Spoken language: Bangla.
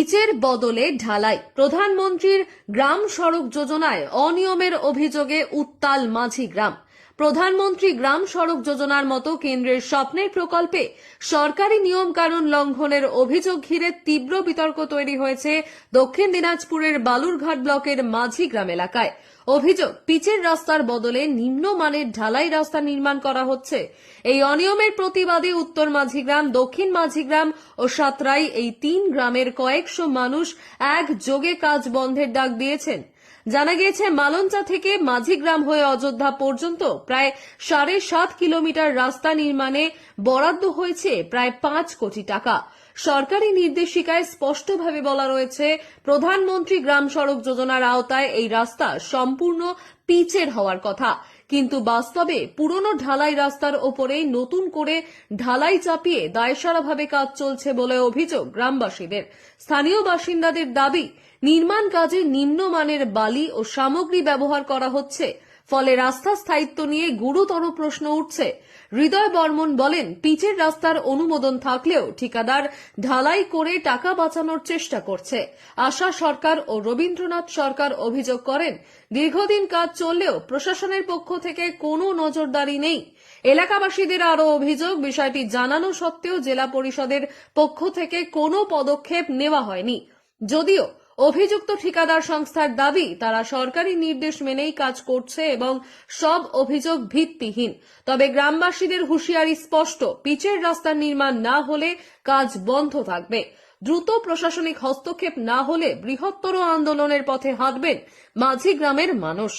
পিচের বদলে ঢালাই। প্রধানমন্ত্রীর গ্রাম সড়ক যোজনায় অনিয়মের অভিযোগে উত্তাল মাঝিগ্রাম। প্রধানমন্ত্রী গ্রাম সড়ক যোজনার মতো কেন্দ্রের স্বপ্নের প্রকল্পে সরকারি নিয়ম কানুন লঙ্ঘনের অভিযোগ ঘিরে তীব্র বিতর্ক তৈরি হয়েছে দক্ষিণ দিনাজপুরের বালুরঘাট ব্লকের মাঝিগ্রাম এলাকায়। অভিযোগ, পিচের রাস্তার বদলে নিম্নমানের ঢালাই রাস্তা নির্মাণ করা হচ্ছে। এই অনিয়মের প্রতিবাদে উত্তর মাঝিগ্রাম, দক্ষিণ মাঝিগ্রাম ও সাতরাই এই তিন গ্রামের কয়েকশো মানুষ একযোগে কাজ বন্ধের ডাক দিয়েছেন। জানা গিয়েছে, মালঞ্চা থেকে মাঝিগ্রাম হয়ে অযোধ্যা পর্যন্ত প্রায় 7.5 কিলোমিটার রাস্তা নির্মাণে বরাদ্দ হয়েছে প্রায় 5 কোটি টাকা। সরকারি নির্দেশিকায় স্পষ্টভাবে বলা রয়েছে, প্রধানমন্ত্রী গ্রাম সড়ক যোজনার আওতায় এই রাস্তা সম্পূর্ণ পিচের হওয়ার কথা। কিন্তু বাস্তবে পুরনো ঢালাই রাস্তার ওপরেই নতুন করে ঢালাই চাপিয়ে দায়সারাভাবে কাজ চলছে বলে অভিযোগ গ্রামবাসীদের। স্থানীয় বাসিন্দাদের দাবি, নির্মাণ কাজে নিম্নমানের বালি ও সামগ্রী ব্যবহার করা হচ্ছে, ফলে রাস্তা স্থায়িত্ব নিয়ে গুরুতর প্রশ্ন উঠছে। হৃদয় বর্মন বলেন, পিচের রাস্তার অনুমোদন থাকলেও ঠিকাদার ঢালাই করে টাকা বাঁচানোর চেষ্টা করছে। আশা সরকার ও রবীন্দ্রনাথ সরকার অভিযোগ করেন, দীর্ঘদিন কাজ চললেও প্রশাসনের পক্ষ থেকে কোনো নজরদারি নেই। এলাকাবাসীদের আরও অভিযোগ, বিষয়টি জানানো সত্ত্বেও জেলা পরিষদের পক্ষ থেকে কোনো পদক্ষেপ নেওয়া হয়নি। যদিও অভিযুক্ত ঠিকাদার সংস্থার দাবি, তারা সরকারি নির্দেশ মেনেই কাজ করছে এবং সব অভিযোগ ভিত্তিহীন। তবে গ্রামবাসীদের হুঁশিয়ারি স্পষ্ট, পিচের রাস্তা নির্মাণ না হলে কাজ বন্ধ থাকবে। দ্রুত প্রশাসনিক হস্তক্ষেপ না হলে বৃহত্তর আন্দোলনের পথে হাঁটবেন মাঝিগ্রামের মানুষ।